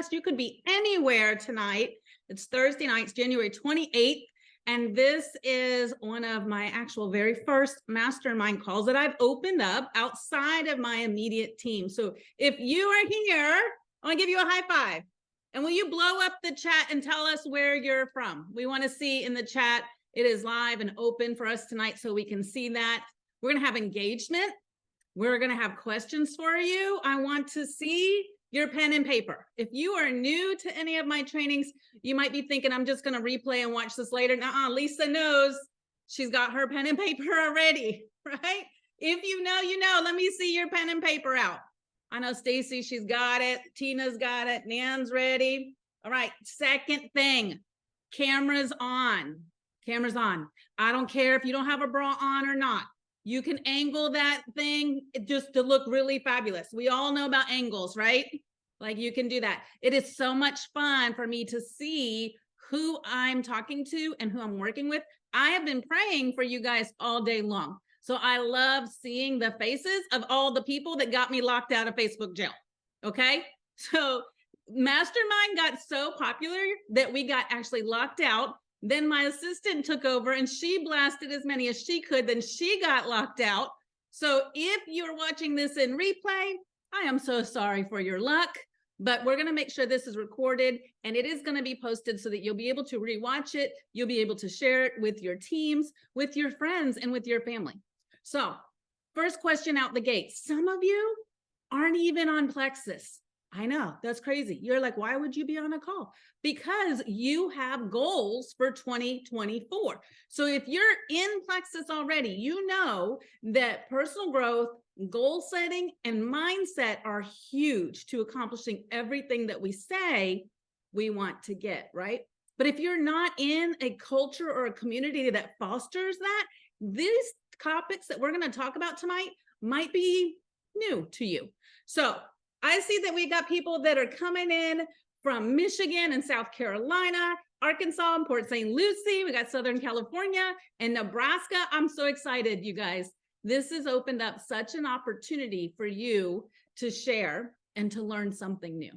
podcast. You could be anywhere tonight. It's Thursday night, it's January 28th. And this is one of my actual very first mastermind calls that I've opened up outside of my immediate team. So if you are here, I want to give you a high five. And will you blow up the chat and tell us where you're from? We want to see in the chat. It is live and open for us tonight so we can see that. We're going to have engagement. We're going to have questions for you. I want to see your pen and paper. If you are new to any of my trainings, you might be thinking, I'm just going to replay and watch this later. Nuh-uh, Lisa knows. She's got her pen and paper already, right? If you know, you know. Let me see your pen and paper out. I know Stacy, she's got it. Tina's got it. Nan's ready. All right, second thing, cameras on. Cameras on. I don't care if you don't have a bra on or not. You can angle that thing just to look really fabulous. We all know about angles, right? Like you can do that. It is so much fun for me to see who I'm talking to and who I'm working with. I have been praying for you guys all day long. So I love seeing the faces of all the people that got me locked out of Facebook jail. Okay. So Mastermind got so popular that we got actually locked out. Then my assistant took over and she blasted as many as she could. Then she got locked out. So if you're watching this in replay, I am so sorry for your luck, but we're going to make sure this is recorded and it is going to be posted so that you'll be able to rewatch it. You'll be able to share it with your teams, with your friends, and with your family. So first question out the gate. Some of you aren't even on Plexus. I know, that's crazy. You're like, why would you be on a call? Because you have goals for 2024. So if you're in Plexus already, you know that personal growth, goal setting, and mindset are huge to accomplishing everything that we say we want to get, right? But if you're not in a culture or a community that fosters that, these topics that we're going to talk about tonight might be new to you. So I see that we got people that are coming in from Michigan and South Carolina, Arkansas, and Port St. Lucie. We got Southern California and Nebraska. I'm so excited, you guys. This has opened up such an opportunity for you to share and to learn something new.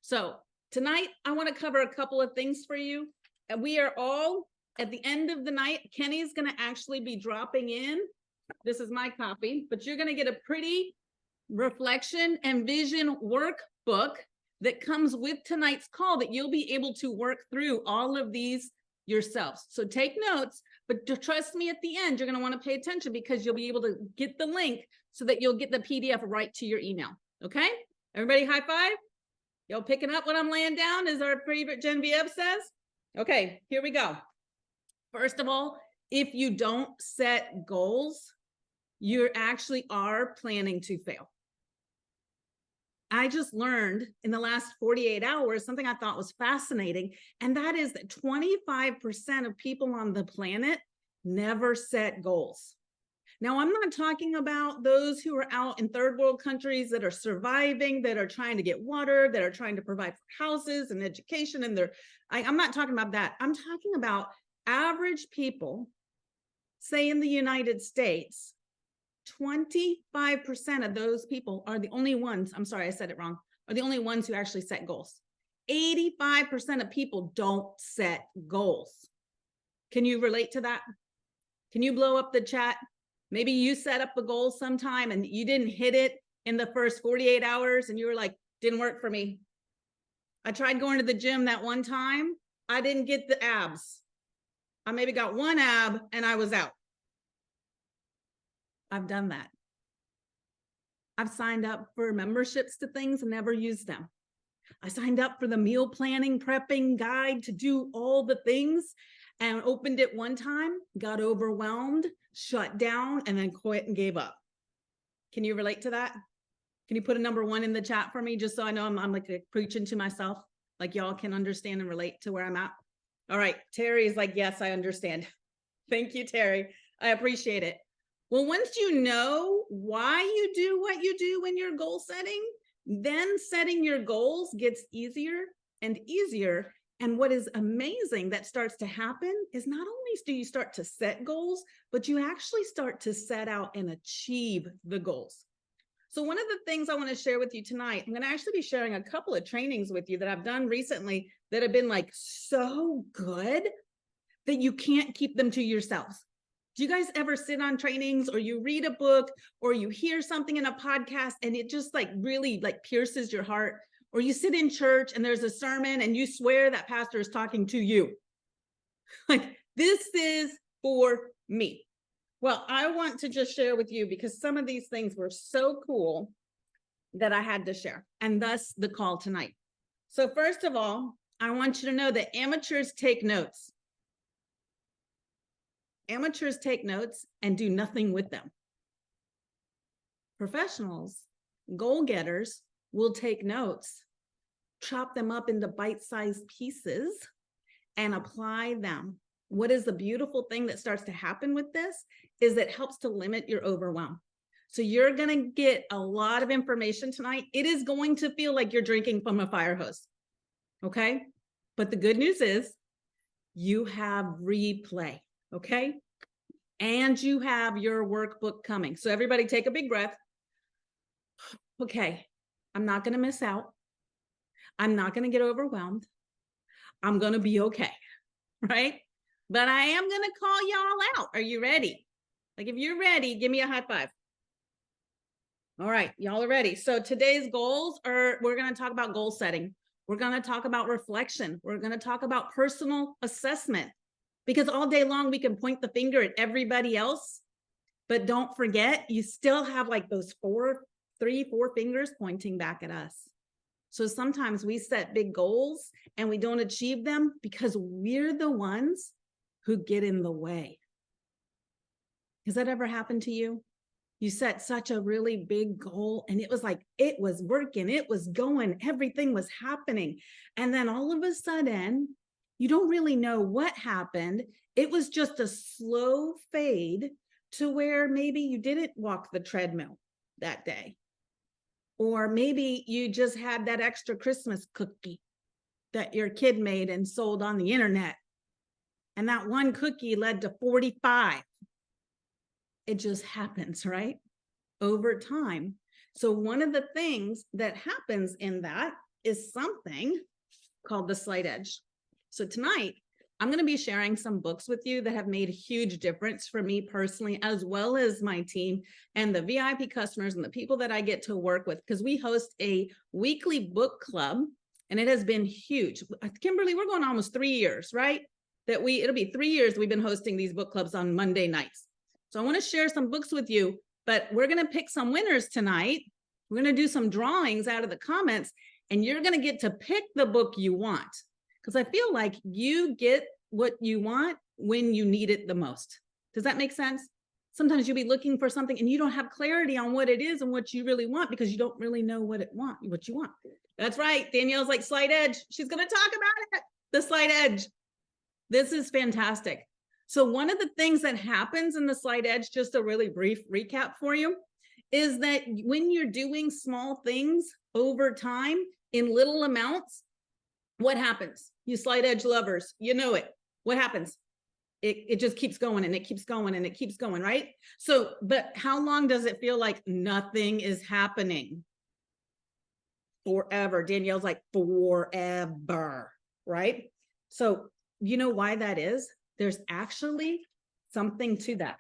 So tonight, I want to cover a couple of things for you. And we are all at the end of the night. Kenny's going to actually be dropping in. This is my copy, but you're going to get a pretty reflection and vision workbook that comes with tonight's call that you'll be able to work through all of these yourselves. So take notes, but trust me, at the end, you're going to want to pay attention because you'll be able to get the link so that you'll get the PDF right to your email. Okay? Everybody high five? Y'all picking up what I'm laying down, as our favorite Genevieve says? Okay, here we go. First of all, if you don't set goals, you actually are planning to fail. I just learned in the last 48 hours something I thought was fascinating, and that is that 25% of people on the planet never set goals. Now, I'm not talking about those who are out in third world countries that are surviving, that are trying to get water, that are trying to provide for houses and education, and I'm not talking about that. I'm talking about average people, say in the United States. 25% of those people are the only ones, I'm sorry, I said it wrong, are the only ones who actually set goals. 85% of people don't set goals. Can you relate to that? Can you blow up the chat? Maybe you set up a goal sometime and you didn't hit it in the first 48 hours and you were like, didn't work for me. I tried going to the gym that one time. I didn't get the abs. I maybe got one ab and I was out. I've done that. I've signed up for memberships to things and never used them. I signed up for the meal planning, prepping guide to do all the things and opened it one time, got overwhelmed, shut down, and then quit and gave up. Can you relate to that? Can you put a number 1 in the chat for me, just so I know I'm like preaching to myself, like y'all can understand and relate to where I'm at? All right, Terry is like, yes, I understand. Thank you, Terry. I appreciate it. Well, once you know why you do what you do when you're goal setting, then setting your goals gets easier and easier. And what is amazing that starts to happen is not only do you start to set goals, but you actually start to set out and achieve the goals. So one of the things I want to share with you tonight, I'm going to actually be sharing a couple of trainings with you that I've done recently that have been like so good that you can't keep them to yourselves. Do you guys ever sit on trainings, or you read a book, or you hear something in a podcast and it just like really like pierces your heart? Or you sit in church and there's a sermon and you swear that pastor is talking to you. Like, this is for me. Well, I want to just share with you because some of these things were so cool that I had to share, and thus the call tonight. So first of all, I want you to know that amateurs take notes. Amateurs take notes and do nothing with them. Professionals, goal getters, will take notes, chop them up into bite-sized pieces, and apply them. What is the beautiful thing that starts to happen with this is it helps to limit your overwhelm. So you're going to get a lot of information tonight. It is going to feel like you're drinking from a fire hose. Okay. But the good news is you have replay. Okay. And you have your workbook coming. So everybody take a big breath. Okay. I'm not going to miss out. I'm not going to get overwhelmed. I'm going to be okay. Right? But I am going to call y'all out. Are you ready? Like, if you're ready, give me a high five. All right, y'all are ready. So today's goals are, we're going to talk about goal setting. We're going to talk about reflection. We're going to talk about personal assessment, because all day long we can point the finger at everybody else, but don't forget, you still have like those three, four fingers pointing back at us. So sometimes we set big goals and we don't achieve them because we're the ones who get in the way. Has that ever happened to you? You set such a really big goal and it was like, it was working, it was going, everything was happening. And then all of a sudden, you don't really know what happened. It was just a slow fade to where maybe you didn't walk the treadmill that day. Or maybe you just had that extra Christmas cookie that your kid made and sold on the internet. And that one cookie led to 45. It just happens, right? Over time. So one of the things that happens in that is something called the slight edge. So tonight, I'm going to be sharing some books with you that have made a huge difference for me personally, as well as my team and the VIP customers and the people that I get to work with, because we host a weekly book club and it has been huge. Kimberly, we're going almost 3 years, right? It'll be 3 years we've been hosting these book clubs on Monday nights. So I want to share some books with you, but we're going to pick some winners tonight. We're going to do some drawings out of the comments, and you're going to get to pick the book you want. Because I feel like you get what you want when you need it the most. Does that make sense? Sometimes you'll be looking for something and you don't have clarity on what it is and what you really want because you don't really know what you want. That's right. Danielle's like, slight edge. She's going to talk about it. The slight edge. This is fantastic. So one of the things that happens in the slight edge, just a really brief recap for you, is that when you're doing small things over time in little amounts, what happens? You slight edge lovers, you know it. What happens? It just keeps going and it keeps going and it keeps going, right? So, but how long does it feel like nothing is happening? Forever. Danielle's like, forever, right? So you know why that is? There's actually something to that.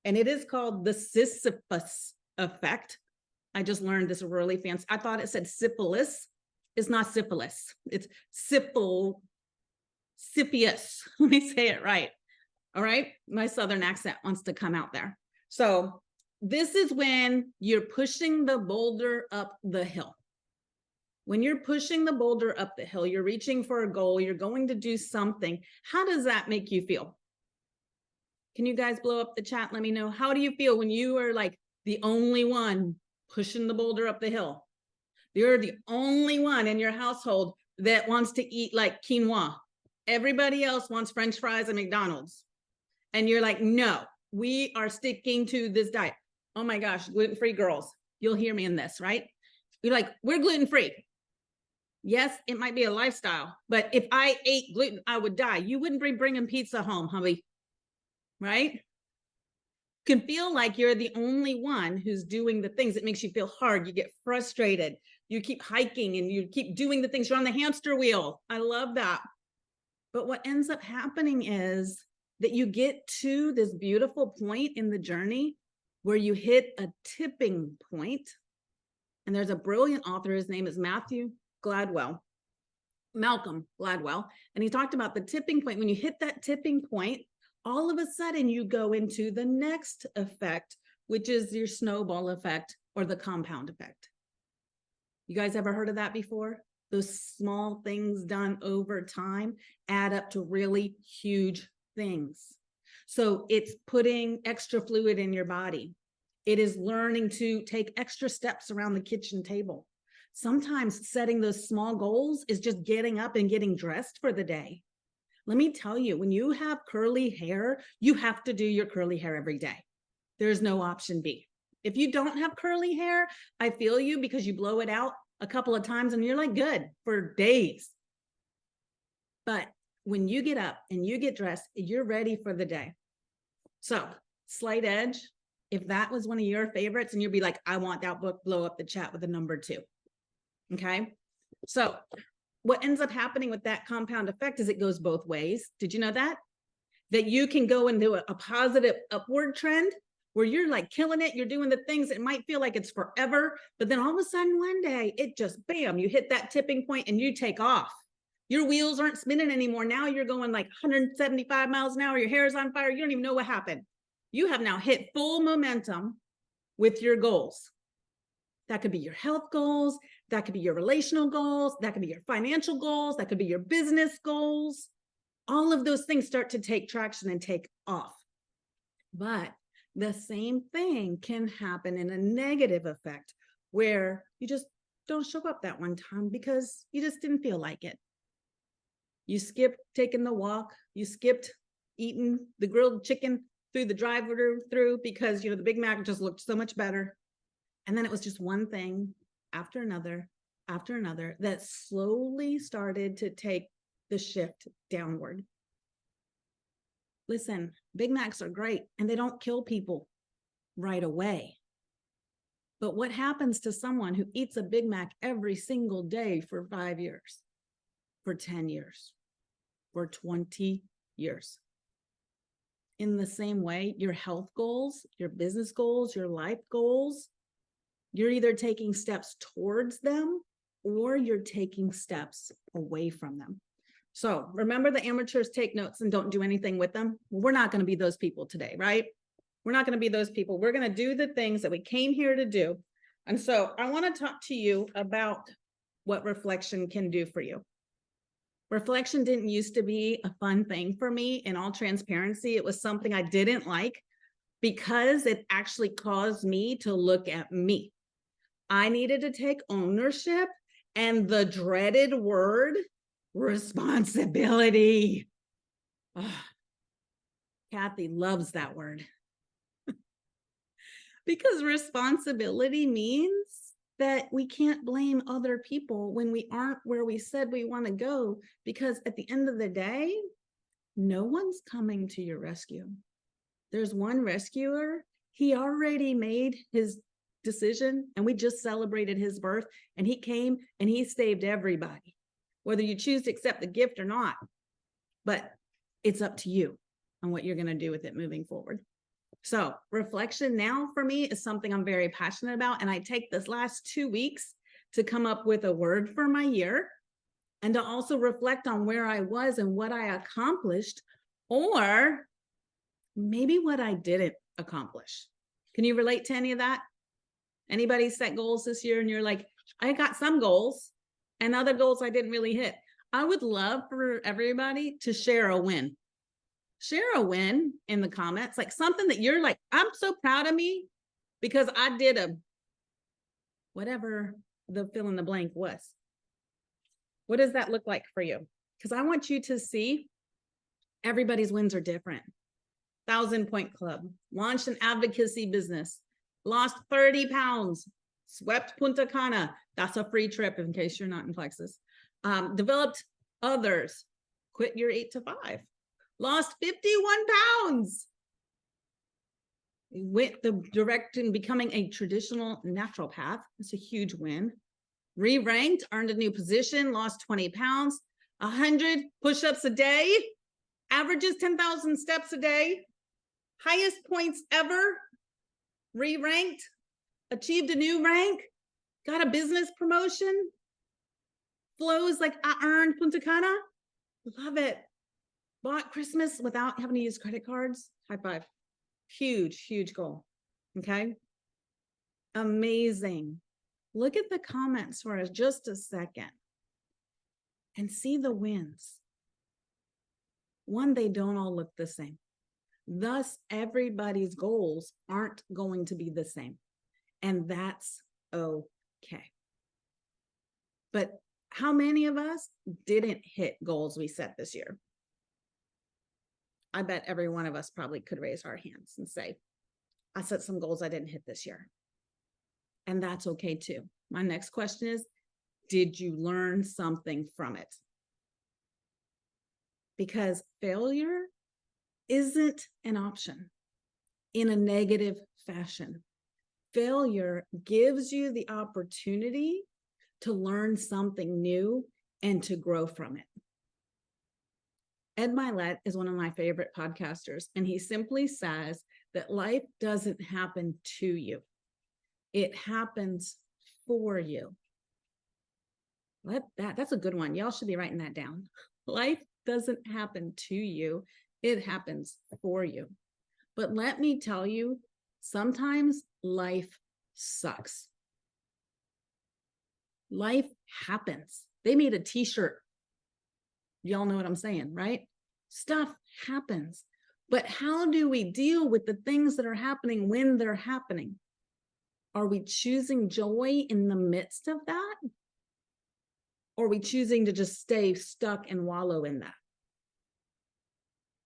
And it is called the Sisyphus effect. I just learned this really fancy. I thought it said syphilis. It's not syphilis. It's Siphius. Let me say it right. All right. My Southern accent wants to come out there. So this is when you're pushing the boulder up the hill. When you're pushing the boulder up the hill, you're reaching for a goal, you're going to do something. How does that make you feel? Can you guys blow up the chat? Let me know. How do you feel when you are like the only one pushing the boulder up the hill? You're the only one in your household that wants to eat like quinoa. Everybody else wants French fries and McDonald's. And you're like, no, we are sticking to this diet. Oh my gosh, gluten-free girls. You'll hear me in this, right? You're like, we're gluten-free. Yes, it might be a lifestyle, but if I ate gluten, I would die. You wouldn't be bringing pizza home, hubby, right? can feel like you're the only one who's doing the things that makes you feel hard. You get frustrated. You keep hiking and you keep doing the things. You're on the hamster wheel. I love that. But what ends up happening is that you get to this beautiful point in the journey where you hit a tipping point. And there's a brilliant author. His name is Malcolm Gladwell. And he talked about the tipping point. When you hit that tipping point, all of a sudden you go into the next effect, which is your snowball effect or the compound effect. You guys ever heard of that before? Those small things done over time add up to really huge things. So it's putting extra fluid in your body. It is learning to take extra steps around the kitchen table. Sometimes setting those small goals is just getting up and getting dressed for the day. Let me tell you, when you have curly hair, you have to do your curly hair every day. There's no option B. If you don't have curly hair, I feel you, because you blow it out a couple of times and you're like good for days. But when you get up and you get dressed, you're ready for the day. So, Slight Edge, if that was one of your favorites, and you'll be like, I want that book, blow up the chat with a number 2. Okay. So what ends up happening with that compound effect is it goes both ways. Did you know that? That you can go into a positive upward trend where you're like killing it. You're doing the things that might feel like it's forever, but then all of a sudden one day it just, bam, you hit that tipping point and you take off. Your wheels aren't spinning anymore. Now you're going like 175 miles an hour. Your hair is on fire. You don't even know what happened. You have now hit full momentum with your goals. That could be your health goals. That could be your relational goals. That could be your financial goals. That could be your business goals. All of those things start to take traction and take off. But the same thing can happen in a negative effect where you just don't show up that one time because you just didn't feel like it. You skipped taking the walk. You skipped eating the grilled chicken through the drive-through because, the Big Mac just looked so much better. And then it was just one thing after another that slowly started to take the shift downward. Listen, Big Macs are great and they don't kill people right away. But what happens to someone who eats a Big Mac every single day for 5 years, for 10 years, for 20 years? In the same way, your health goals, your business goals, your life goals, you're either taking steps towards them or you're taking steps away from them. So remember, the amateurs take notes and don't do anything with them. Well, we're not going to be those people today, right? We're not going to be those people. We're going to do the things that we came here to do. And so I want to talk to you about what reflection can do for you. Reflection didn't used to be a fun thing for me. In all transparency, it was something I didn't like because it actually caused me to look at me. I needed to take ownership and the dreaded word, responsibility. Oh, Kathy loves that word. Because responsibility means that we can't blame other people when we aren't where we said we want to go, because at the end of the day, no one's coming to your rescue. There's one rescuer. He already made his decision and we just celebrated his birth, and he came and he saved everybody, whether you choose to accept the gift or not. But it's up to you on what you're going to do with it moving forward. So reflection now for me is something I'm very passionate about. And I take this last 2 weeks to come up with a word for my year and to also reflect on where I was and what I accomplished, or maybe what I didn't accomplish. Can you relate to any of that? Anybody set goals this year and you're like, I got some goals and other goals I didn't really hit? I would love for everybody to share a win. Share a win in the comments, like something that you're like, I'm so proud of me because I did a whatever the fill in the blank was. What does that look like for you? Because I want you to see everybody's wins are different. 1,000 Point Club, launched an advocacy business, lost 30 pounds, swept Punta Cana. That's a free trip in case you're not in Texas. Developed others, quit your 8 to 5. Lost 51 pounds. went the direction becoming a traditional naturopath. It's a huge win. Re-ranked, earned a new position, lost 20 pounds, 100 push-ups a day, averages 10,000 steps a day, highest points ever, re-ranked, achieved a new rank, got a business promotion, flows like I earned Punta Cana. Love it. Bought Christmas without having to use credit cards. High five. Huge, huge goal. Okay. Amazing. Look at the comments for us just a second and see the wins. One, they don't all look the same. Thus, everybody's goals aren't going to be the same. And that's okay. But how many of us didn't hit goals we set this year? I bet every one of us probably could raise our hands and say, I set some goals I didn't hit this year. And that's okay too. My next question is, did you learn something from it? Because failure isn't an option in a negative fashion. Failure gives you the opportunity to learn something new and to grow from it. Ed Milet is one of my favorite podcasters, and he simply says that life doesn't happen to you. It happens for you. That's a good one. Y'all should be writing that down. Life doesn't happen to you. It happens for you. But let me tell you, sometimes life sucks. Life happens. They made a t-shirt. Y'all know what I'm saying, right? Stuff happens. But how do we deal with the things that are happening when they're happening? Are we choosing joy in the midst of that? Or are we choosing to just stay stuck and wallow in that?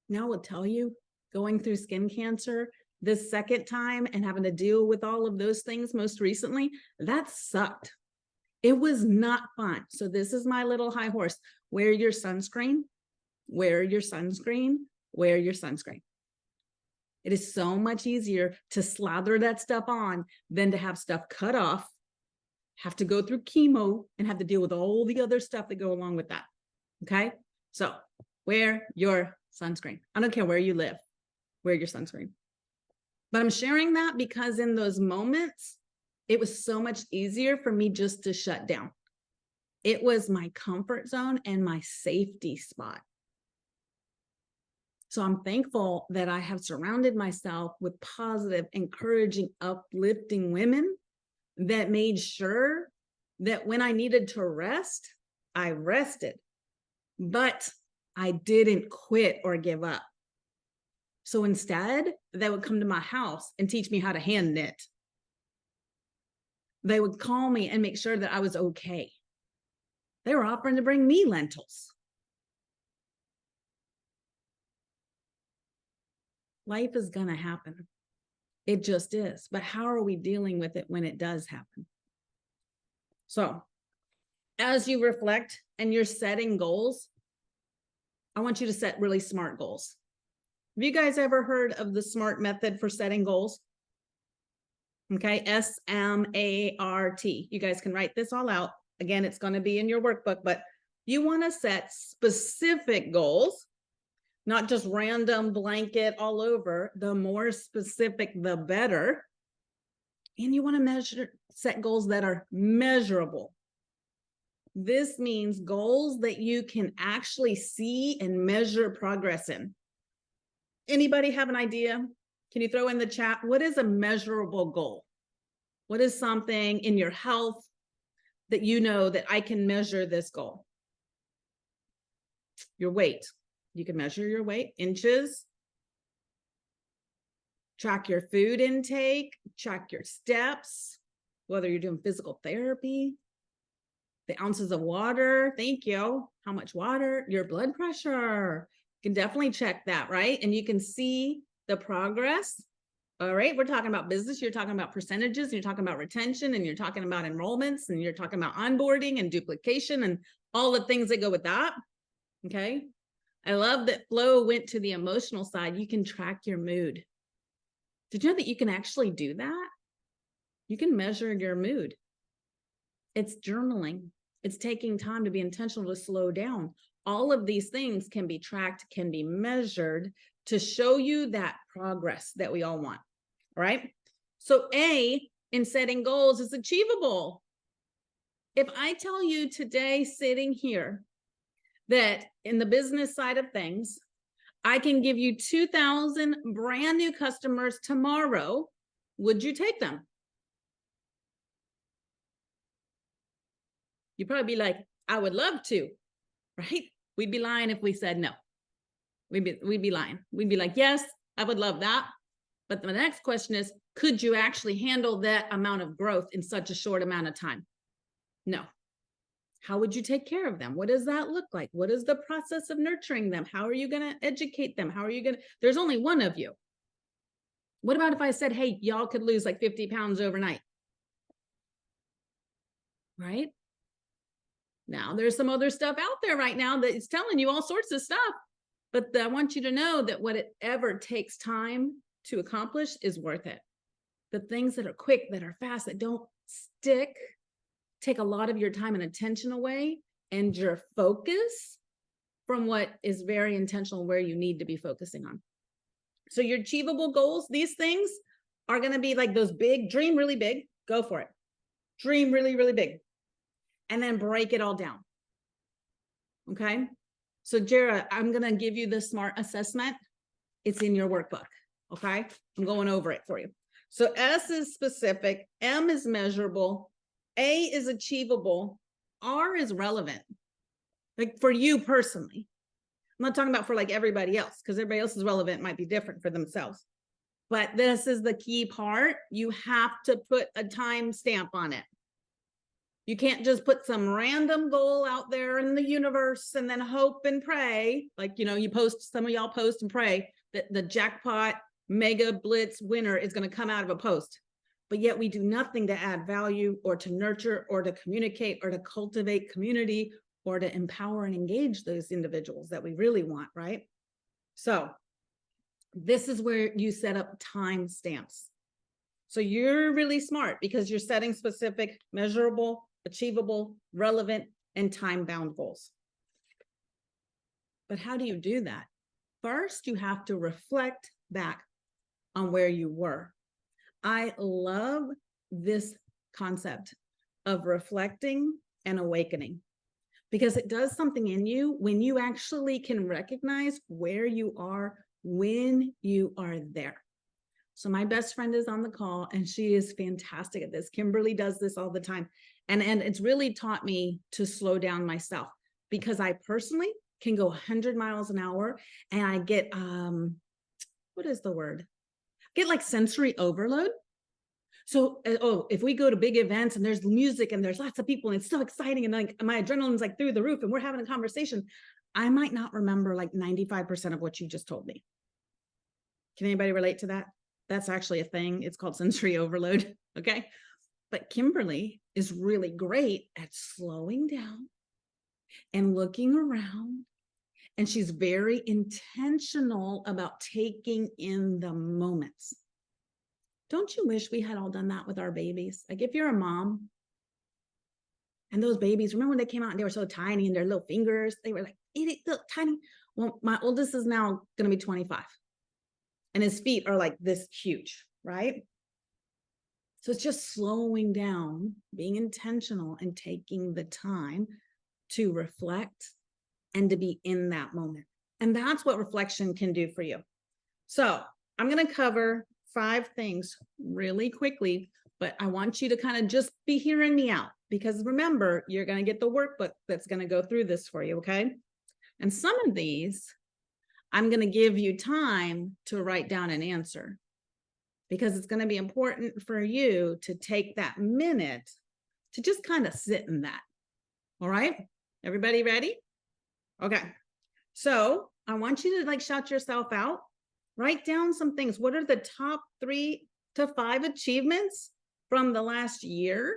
Now I will tell you, going through skin cancer this second time and having to deal with all of those things most recently, that sucked. It was not fun. So this is my little high horse. Wear your sunscreen, wear your sunscreen, wear your sunscreen. It is so much easier to slather that stuff on than to have stuff cut off, have to go through chemo, and have to deal with all the other stuff that go along with that. Okay? So wear your sunscreen. I don't care where you live, wear your sunscreen. But I'm sharing that because in those moments, it was so much easier for me just to shut down. It was my comfort zone and my safety spot. So I'm thankful that I have surrounded myself with positive, encouraging, uplifting women that made sure that when I needed to rest, I rested, but I didn't quit or give up. So instead, they would come to my house and teach me how to hand knit. They would call me and make sure that I was okay. They were offering to bring me lentils. Life is going to happen. It just is. But how are we dealing with it when it does happen? So as you reflect and you're setting goals, I want you to set really smart goals. Have you guys ever heard of the SMART method for setting goals? Okay, SMART. You guys can write this all out. Again, it's going to be in your workbook, but you want to set specific goals, not just random blanket all over. The more specific, the better. And you want to set goals that are measurable. This means goals that you can actually see and measure progress in. Anybody have an idea? Can you throw in the chat? What is a measurable goal? What is something in your health that you know that I can measure this goal? Your weight. You can measure your weight, inches. Track your food intake, track your steps, whether you're doing physical therapy, the ounces of water. Thank you. How much water? Your blood pressure. You can definitely check that, right? And you can see the progress. All right. We're talking about business. You're talking about percentages. And you're talking about retention. And you're talking about enrollments. And you're talking about onboarding and duplication and all the things that go with that. Okay. I love that Flo went to the emotional side. You can track your mood. Did you know that you can actually do that? You can measure your mood. It's journaling. It's taking time to be intentional, to slow down. All of these things can be tracked, can be measured to show you that progress that we all want, right? So A, in setting goals, is achievable. If I tell you today, sitting here, that in the business side of things, I can give you 2,000 brand new customers tomorrow, would you take them? You'd probably be like, I would love to, right? We'd be lying if we said no. We'd be lying. We'd be like, yes, I would love that. But the next question is, could you actually handle that amount of growth in such a short amount of time? No. How would you take care of them? What does that look like? What is the process of nurturing them? How are you going to educate them? How are you going to, there's only one of you. What about if I said, hey, y'all could lose like 50 pounds overnight? Right? Now there's some other stuff out there right now that is telling you all sorts of stuff, but I want you to know that whatever takes time to accomplish is worth it. The things that are quick, that are fast, that don't stick, take a lot of your time and attention away and your focus from what is very intentional, where you need to be focusing on. So your achievable goals, these things are going to be like those big, dream really big, go for it. Dream really, really big. And then break it all down. Okay. So Jara, I'm going to give you the SMART assessment. It's in your workbook. Okay. I'm going over it for you. So S is specific, M is measurable, A is achievable, R is relevant. Like for you personally. I'm not talking about for like everybody else, because everybody else's relevant might be different for themselves. But this is the key part. You have to put a time stamp on it. You can't just put some random goal out there in the universe and then hope and pray. Like, you know, you post, some of y'all post and pray that the jackpot mega blitz winner is going to come out of a post. But yet we do nothing to add value or to nurture or to communicate or to cultivate community or to empower and engage those individuals that we really want, right? So this is where you set up time stamps. So you're really smart because you're setting specific, measurable, achievable, relevant, and time-bound goals. But how do you do that? First, you have to reflect back on where you were. I love this concept of reflecting and awakening, because it does something in you when you actually can recognize where you are when you are there. So my best friend is on the call and she is fantastic at this. Kimberly does this all the time. And it's really taught me to slow down myself, because I personally can go 100 miles an hour and I get, what is the word? Get like sensory overload. So, if we go to big events and there's music and there's lots of people and it's so exciting and like my adrenaline's like through the roof and we're having a conversation, I might not remember like 95% of what you just told me. Can anybody relate to that? That's actually a thing. It's called sensory overload. Okay. But Kimberly is really great at slowing down and looking around. And she's very intentional about taking in the moments. Don't you wish we had all done that with our babies? Like if you're a mom and those babies, remember when they came out and they were so tiny and their little fingers, they were like itty, little tiny. Well, my oldest is now going to be 25 and his feet are like this huge, right? So it's just slowing down, being intentional and taking the time to reflect and to be in that moment. And that's what reflection can do for you. So I'm going to cover 5 things really quickly, but I want you to kind of just be hearing me out, because remember, you're going to get the workbook that's going to go through this for you. Okay. And some of these, I'm going to give you time to write down an answer, because it's going to be important for you to take that minute to just kind of sit in that. All right. Everybody ready? Okay. So I want you to like shout yourself out. Write down some things. What are the top 3 to 5 achievements from the last year,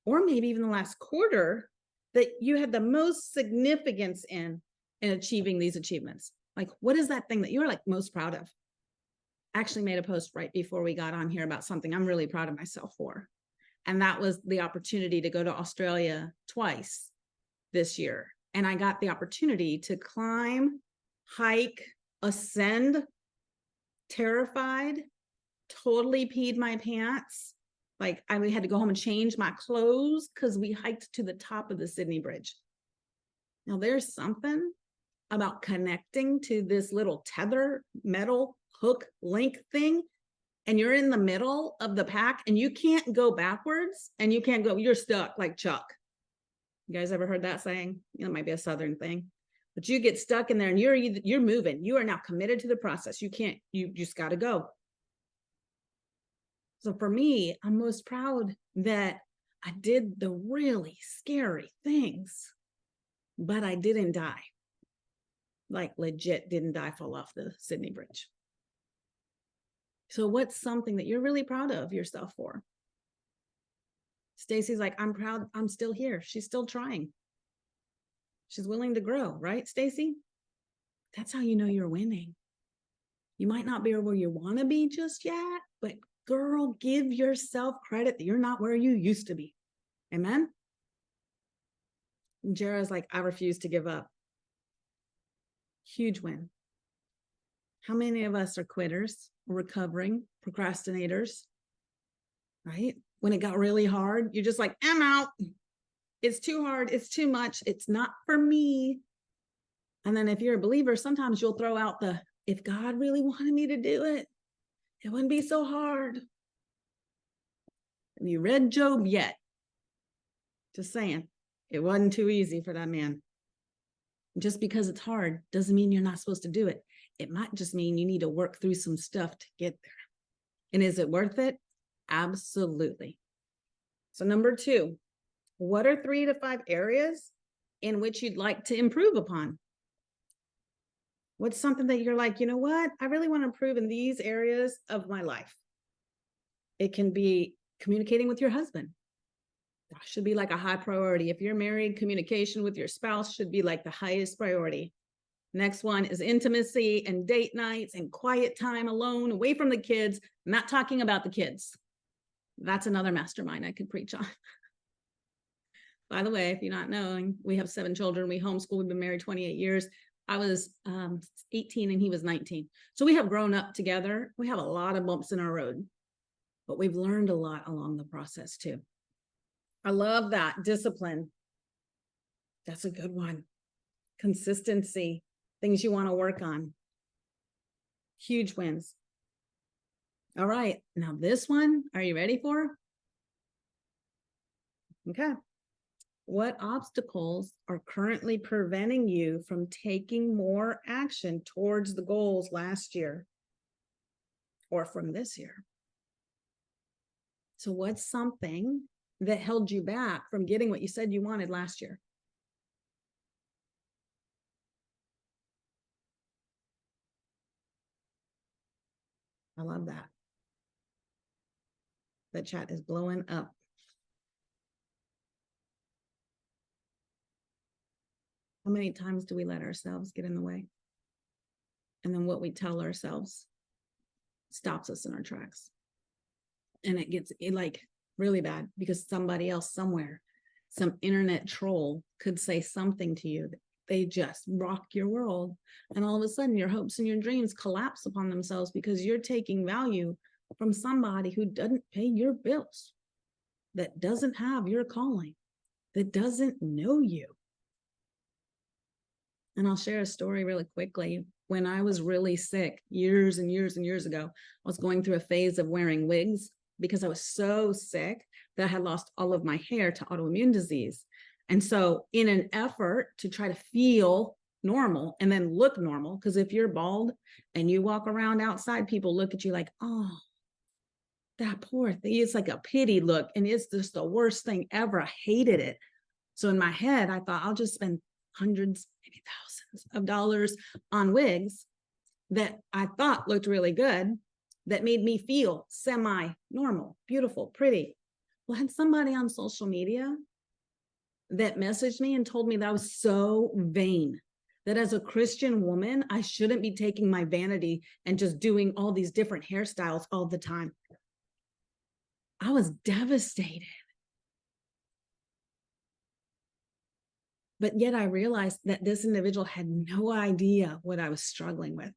or maybe even the last quarter, that you had the most significance in achieving these achievements? Like, what is that thing that you're like most proud of? actually made a post right before we got on here about something I'm really proud of myself for. And that was the opportunity to go to Australia twice this year. And I got the opportunity to climb, hike, ascend, terrified, totally peed my pants. Like I had to go home and change my clothes because we hiked to the top of the Sydney Bridge. Now there's something about connecting to this little tether, metal, hook, link thing, and you're in the middle of the pack and you can't go backwards and you can't go, you're stuck like Chuck. You guys ever heard that saying? It might be a Southern thing, but you get stuck in there and you're moving. You are now committed to the process. You just got to go. So for me, I'm most proud that I did the really scary things, but I didn't die. Like legit didn't die, fall off the Sydney Bridge. So what's something that you're really proud of yourself for? Stacy's like, I'm proud. I'm still here. She's still trying. She's willing to grow, right, Stacy? That's how you know you're winning. You might not be where you want to be just yet, but girl, give yourself credit that you're not where you used to be. Amen? And Jera's like, I refuse to give up. Huge win. How many of us are quitters, recovering, procrastinators, right? When it got really hard, you're just like, I'm out. It's too hard. It's too much. It's not for me. And then if you're a believer, sometimes you'll throw out the, if God really wanted me to do it, it wouldn't be so hard. Have you read Job yet? Just saying, it wasn't too easy for that man. Just because it's hard doesn't mean you're not supposed to do it. It might just mean you need to work through some stuff to get there. And is it worth it? Absolutely. So number 2, what are 3 to 5 areas in which you'd like to improve upon? What's something that you're like, you know what? I really want to improve in these areas of my life. It can be communicating with your husband. That should be like a high priority. If you're married, communication with your spouse should be like the highest priority. Next one is intimacy and date nights and quiet time alone, away from the kids. I'm not talking about the kids. That's another mastermind I could preach on. By the way, if you're not knowing, we have 7 children. We homeschool. We've been married 28 years. I was 18 and he was 19. So we have grown up together. We have a lot of bumps in our road, but we've learned a lot along the process too. I love that. Discipline. That's a good one. Consistency. Things you want to work on. Huge wins. All right. Now this one, are you ready for? Okay. What obstacles are currently preventing you from taking more action towards the goals last year or from this year? So what's something that held you back from getting what you said you wanted last year? I love that. The chat is blowing up. How many times do we let ourselves get in the way? And then what we tell ourselves stops us in our tracks. And it gets like really bad because somebody else somewhere, some internet troll could say something to you that they just rock your world. And all of a sudden your hopes and your dreams collapse upon themselves because you're taking value from somebody who doesn't pay your bills, that doesn't have your calling, that doesn't know you. And I'll share a story really quickly. When I was really sick years and years and years ago, I was going through a phase of wearing wigs because I was so sick that I had lost all of my hair to autoimmune disease. And so in an effort to try to feel normal and then look normal, because if you're bald and you walk around outside, people look at you like, oh, that poor thing. It's like a pity look. And it's just the worst thing ever. I hated it. So in my head, I thought I'll just spend hundreds, maybe thousands of dollars on wigs that I thought looked really good, that made me feel semi-normal, beautiful, pretty. Well, I had somebody on social media that messaged me and told me that I was so vain, that as a Christian woman, I shouldn't be taking my vanity and just doing all these different hairstyles all the time. I was devastated. But yet I realized that this individual had no idea what I was struggling with.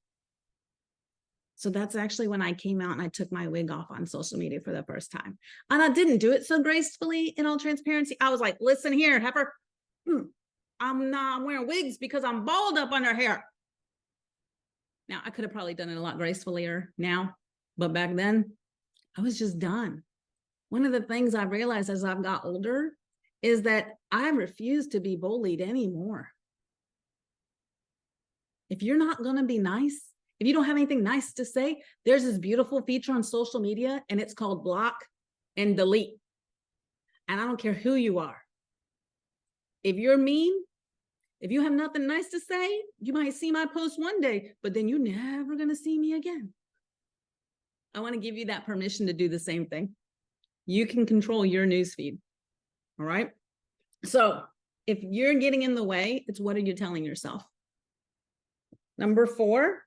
So that's actually when I came out and I took my wig off on social media for the first time. And I didn't do it so gracefully, in all transparency. I was like, listen here, heifer, I'm wearing wigs because I'm bald up under here. Now, I could have probably done it a lot gracefulier now, but back then I was just done. One of the things I realized as I've got older is that I refuse to be bullied anymore. If you're not going to be nice, if you don't have anything nice to say, there's this beautiful feature on social media and it's called block and delete. And I don't care who you are. If you're mean, if you have nothing nice to say, you might see my post one day, but then you're never going to see me again. I want to give you that permission to do the same thing. You can control your newsfeed. All right. So if you're getting in the way, it's what are you telling yourself? Number 4,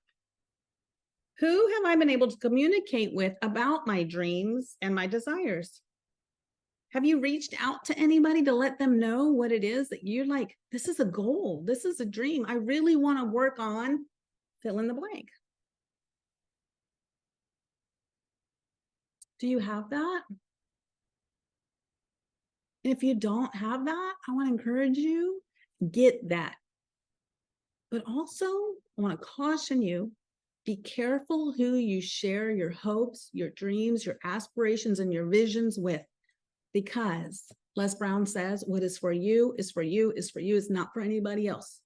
who have I been able to communicate with about my dreams and my desires? Have you reached out to anybody to let them know what it is that you're like, this is a goal, this is a dream, I really want to work on, fill in the blank? Do you have that? If you don't have that, I want to encourage you, get that. But also, I want to caution you, be careful who you share your hopes, your dreams, your aspirations, and your visions with. Because Les Brown says, what is for you is for you, is for you, it's not for anybody else.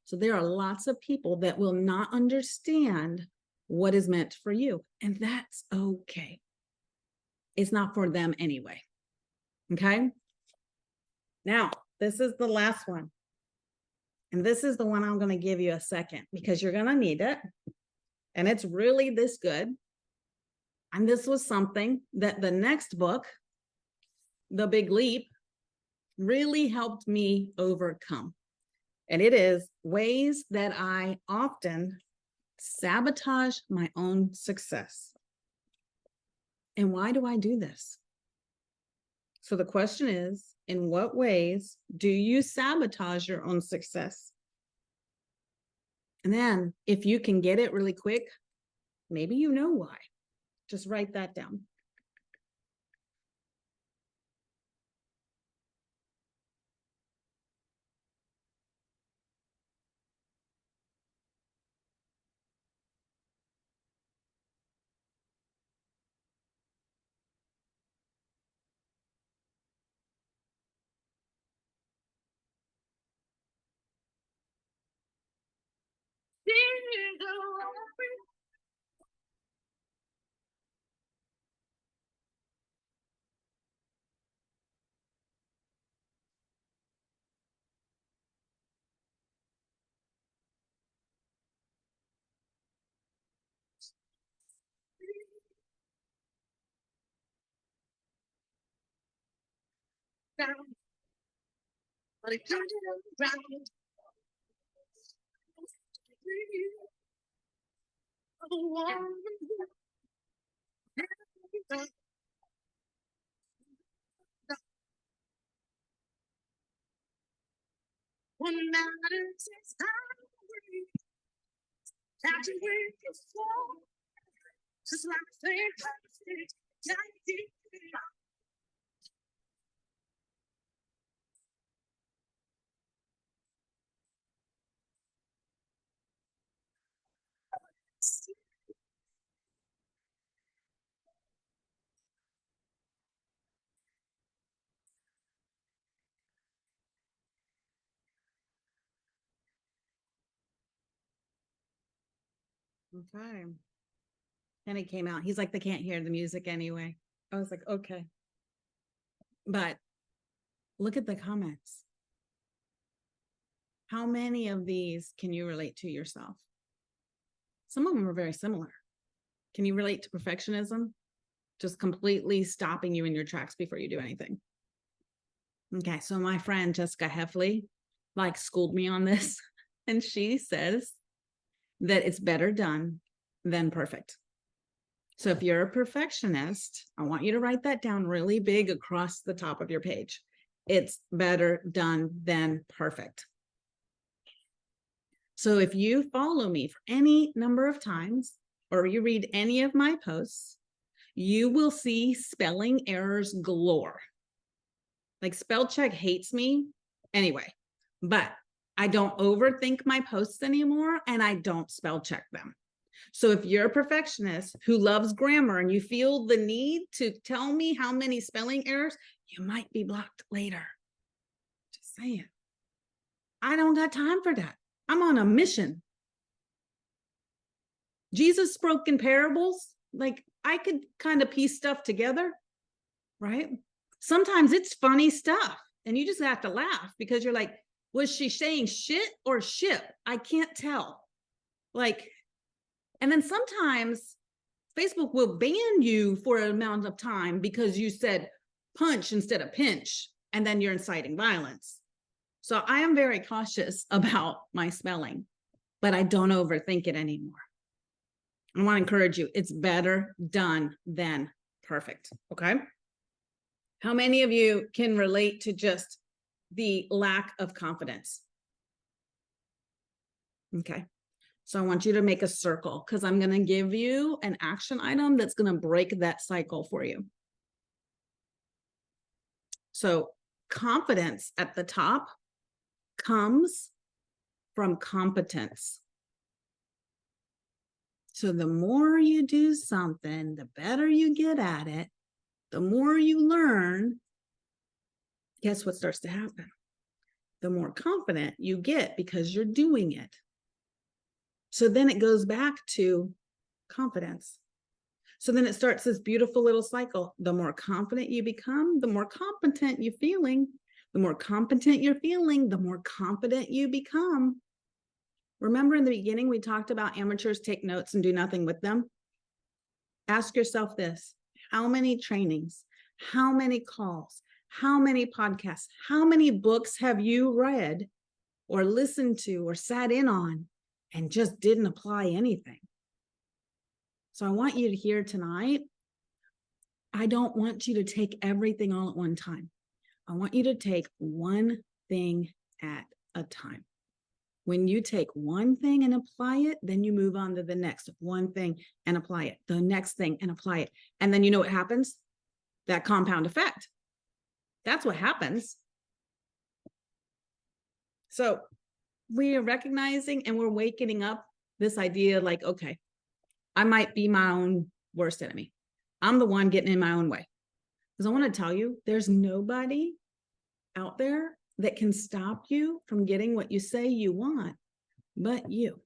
So there are lots of people that will not understand what is meant for you. And that's okay. It's not for them anyway. Okay? Now, this is the last one. And this is the one I'm going to give you a second because you're going to need it. And it's really this good. And this was something that the next book, The Big Leap, really helped me overcome. And it is ways that I often sabotage my own success. And why do I do this? So the question is, in what ways do you sabotage your own success? And then if you can get it really quick, maybe you know why. Just write that down. Okay. And it came out. He's like, they can't hear the music anyway. I was like, okay. But look at the comments. How many of these can you relate to yourself? Some of them are very similar. Can you relate to perfectionism? Just completely stopping you in your tracks before you do anything. Okay, so my friend Jessica Heffley schooled me on this. And she says that it's better done than perfect. So if you're a perfectionist, I want you to write that down really big across the top of your page. It's better done than perfect. So if you follow me for any number of times, or you read any of my posts, you will see spelling errors galore. Like spell check hates me anyway, but I don't overthink my posts anymore and I don't spell check them. So if you're a perfectionist who loves grammar and you feel the need to tell me how many spelling errors, you might be blocked later. Just saying. I don't got time for that. I'm on a mission. Jesus spoke in parables. Like I could kind of piece stuff together, right? Sometimes it's funny stuff and you just have to laugh because you're like, was she saying shit or ship? I can't tell. Like, and then sometimes Facebook will ban you for an amount of time because you said punch instead of pinch, and then you're inciting violence. So I am very cautious about my spelling, but I don't overthink it anymore. I want to encourage you. It's better done than perfect. Okay. How many of you can relate to just the lack of confidence? Okay. So I want you to make a circle because I'm going to give you an action item that's going to break that cycle for you. So confidence at the top comes from competence. So the more you do something, the better you get at it, the more you learn, guess what starts to happen? The more confident you get because you're doing it. So then it goes back to confidence. So then it starts this beautiful little cycle. The more confident you become, the more competent you're feeling. The more competent you're feeling, the more confident you become. Remember in the beginning, we talked about amateurs take notes and do nothing with them? Ask yourself this: how many trainings, how many calls, how many podcasts, how many books have you read or listened to or sat in on and just didn't apply anything? So I want you to hear tonight, I don't want you to take everything all at one time. I want you to take one thing at a time. When you take one thing and apply it, then you move on to the next one thing and apply it, the next thing and apply it. And then you know what happens? That compound effect. That's what happens. So we are recognizing and we're waking up this idea like, okay, I might be my own worst enemy. I'm the one getting in my own way. Because I want to tell you, there's nobody out there that can stop you from getting what you say you want, but you.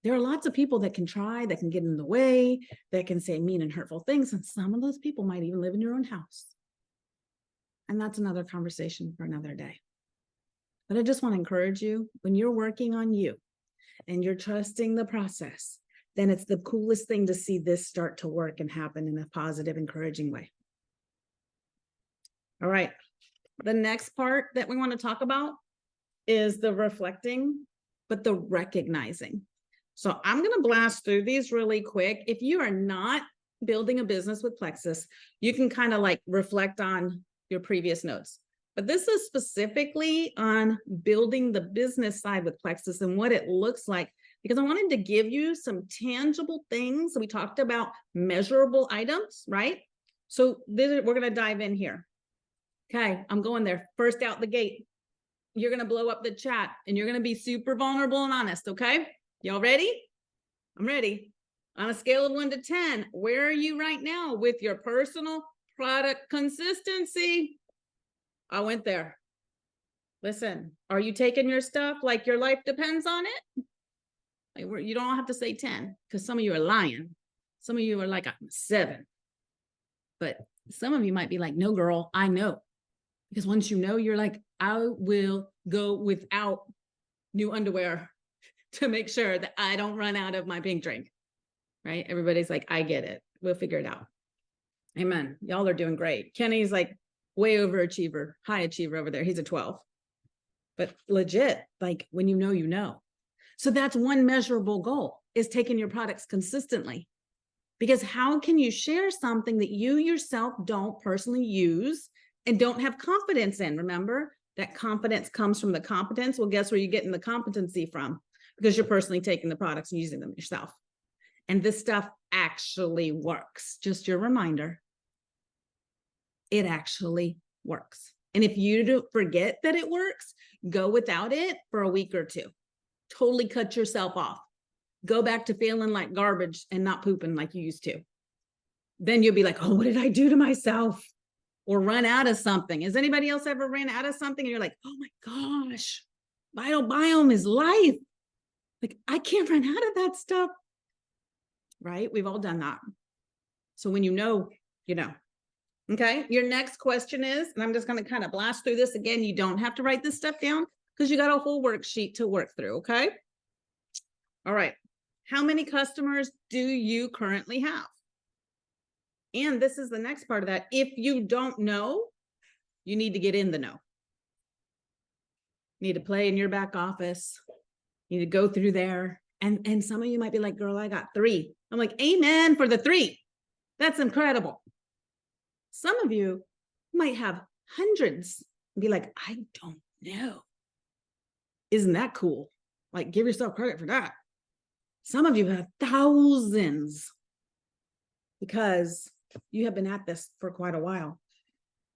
There are lots of people that can try, that can get in the way, that can say mean and hurtful things. And some of those people might even live in your own house. And that's another conversation for another day. But I just want to encourage you, when you're working on you and you're trusting the process, then it's the coolest thing to see this start to work and happen in a positive, encouraging way. All right. The next part that we want to talk about is the reflecting, but the recognizing. So I'm going to blast through these really quick. If you are not building a business with Plexus, you can kind of like reflect on your previous notes. But this is specifically on building the business side with Plexus and what it looks like, because I wanted to give you some tangible things. We talked about measurable items, right? So we're going to dive in here. Okay, I'm going there. First out the gate, you're going to blow up the chat and you're going to be super vulnerable and honest, okay? Y'all ready? I'm ready. On a scale of 1 to 10, where are you right now with your personal product consistency? I went there. Listen, are you taking your stuff like your life depends on it? Like you don't have to say 10 because some of you are lying. Some of you are like, I'm 7. But some of you might be like, no, girl, I know. Because once you know, you're like, I will go without new underwear to make sure that I don't run out of my pink drink, right? Everybody's like, I get it. We'll figure it out. Amen. Y'all are doing great. Kenny's like way overachiever, high achiever over there. He's a 12. but legit, like when you know, you know. So that's one measurable goal, is taking your products consistently. Because how can you share something that you yourself don't personally use and don't have confidence in? Remember that confidence comes from the competence. Well, guess where you're getting the competency from? Because you're personally taking the products and using them yourself. And this stuff actually works. Just your reminder. It actually works. And if you do forget that it works, go without it for a week or two. Totally cut yourself off. Go back to feeling like garbage and not pooping like you used to. Then you'll be like, oh, what did I do to myself? Or run out of something. Has anybody else ever ran out of something? And you're like, oh my gosh, vital biome is life. Like, I can't run out of that stuff. Right? We've all done that. So when you know, you know. Okay. Your next question is, and I'm just going to kind of blast through this again. You don't have to write this stuff down because you got a whole worksheet to work through. Okay. All right. How many customers do you currently have? And this is the next part of that. If you don't know, you need to get in the know. You need to play in your back office. You need to go through there. And some of you might be like, girl, I got 3. I'm like, amen for the 3. That's incredible. Some of you might have hundreds and be like, I don't know. Isn't that cool? Like, give yourself credit for that. Some of you have thousands because you have been at this for quite a while.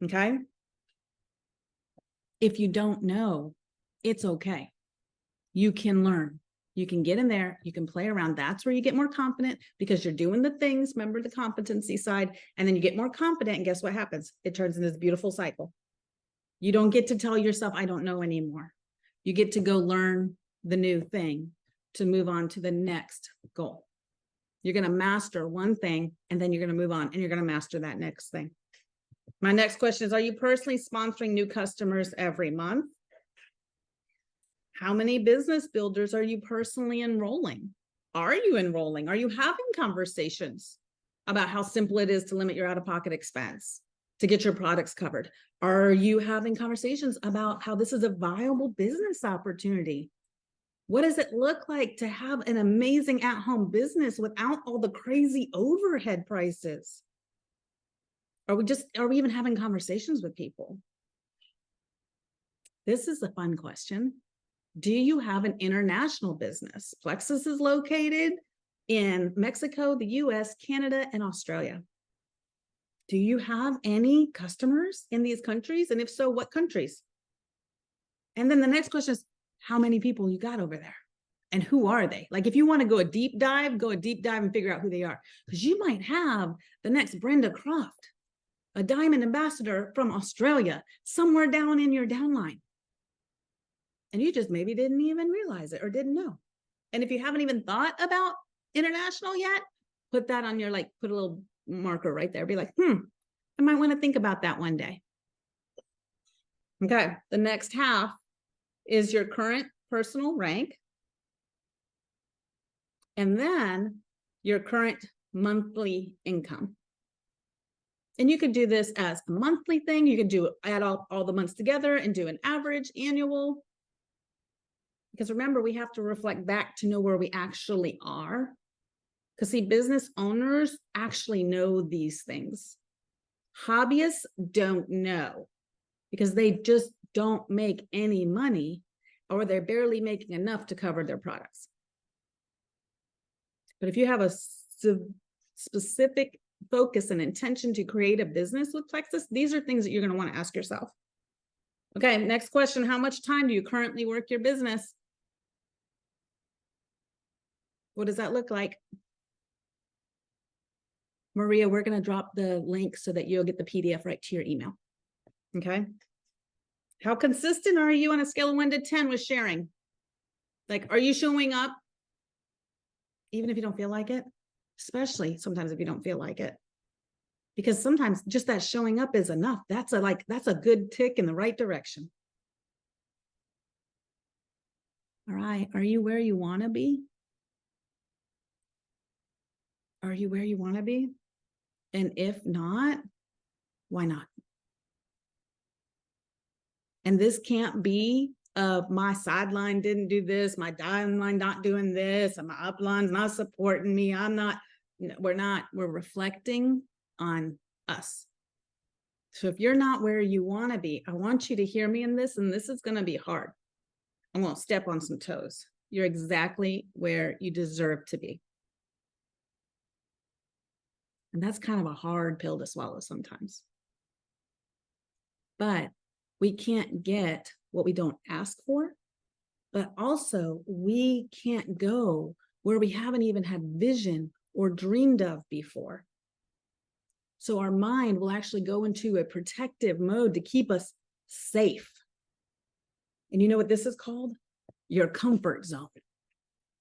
Okay. If you don't know, it's okay. You can learn. You can get in there. You can play around. That's where you get more confident because you're doing the things. Remember the competency side. And then you get more confident. And guess what happens? It turns into this beautiful cycle. You don't get to tell yourself, I don't know anymore. You get to go learn the new thing to move on to the next goal. You're going to master one thing and then you're going to move on and you're going to master that next thing. My next question is, are you personally sponsoring new customers every month? How many business builders are you personally enrolling? Are you enrolling? Are you having conversations about how simple it is to limit your out-of-pocket expense to get your products covered? Are you having conversations about how this is a viable business opportunity? What does it look like to have an amazing at-home business without all the crazy overhead prices? Are we even having conversations with people? This is a fun question. Do you have an international business? Plexus is located in Mexico, the US, Canada, and Australia. Do you have any customers in these countries? And if so, what countries? And then the next question is, how many people you got over there? And who are they? Like, if you want to go a deep dive and figure out who they are. Because you might have the next Brenda Croft, a diamond ambassador from Australia, somewhere down in your downline. And you just maybe didn't even realize it or didn't know. And if you haven't even thought about international yet, put that on your, like, put a little marker right there. Be like, I might want to think about that one day. Okay. The next half is your current personal rank. And then your current monthly income. And you could do this as a monthly thing. You could add all the months together and do an average annual. Because remember, we have to reflect back to know where we actually are. Because see, business owners actually know these things. Hobbyists don't know because they just don't make any money, or they're barely making enough to cover their products. But if you have a specific focus and intention to create a business with Plexus, these are things that you're going to want to ask yourself. Okay, next question. How much time do you currently work your business? What does that look like? Maria, we're going to drop the link so that you'll get the PDF right to your email. Okay. How consistent are you on a scale of 1 to 10 with sharing? Like, are you showing up even if you don't feel like it? Especially sometimes if you don't feel like it. Because sometimes just that showing up is enough. That's a good tick in the right direction. All right. Are you where you want to be? Are you where you want to be? And if not, why not? And this can't be of my sideline didn't do this, my downline not doing this, and my upline's not supporting me. We're reflecting on us. So if you're not where you want to be, I want you to hear me in this, and this is going to be hard. I'm going to step on some toes. You're exactly where you deserve to be. And that's kind of a hard pill to swallow sometimes. But we can't get what we don't ask for, but also we can't go where we haven't even had vision or dreamed of before. So our mind will actually go into a protective mode to keep us safe. And you know what this is called? Your comfort zone.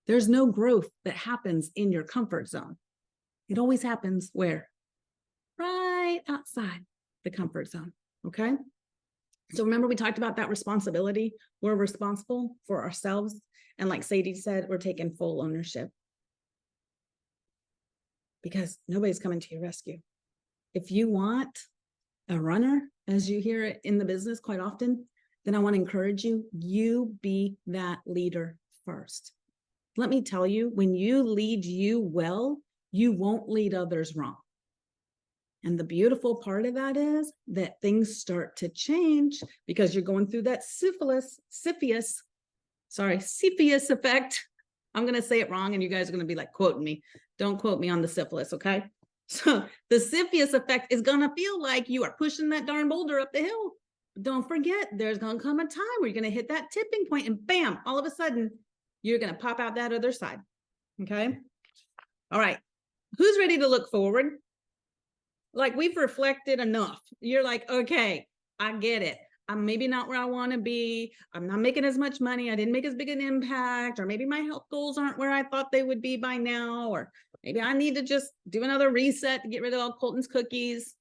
There's no growth that happens in your comfort zone. It always happens where? Right outside the comfort zone, okay? So remember we talked about that responsibility. We're responsible for ourselves. And like Sadie said, we're taking full ownership because nobody's coming to your rescue. If you want a runner, as you hear it in the business quite often, then I want to encourage you, you be that leader first. Let me tell you, when you lead you well, you won't lead others wrong. And the beautiful part of that is that things start to change because you're going through that Cepheus effect. I'm going to say it wrong and you guys are going to be like quoting me. Don't quote me on the syphilis, okay? So the Cepheus effect is going to feel like you are pushing that darn boulder up the hill. Don't forget, there's going to come a time where you're going to hit that tipping point and bam, all of a sudden, you're going to pop out that other side, okay? All right, who's ready to look forward? Like we've reflected enough. You're like, okay, I get it. I'm maybe not where I want to be. I'm not making as much money. I didn't make as big an impact, or maybe my health goals aren't where I thought they would be by now, or maybe I need to just do another reset to get rid of all Colton's cookies.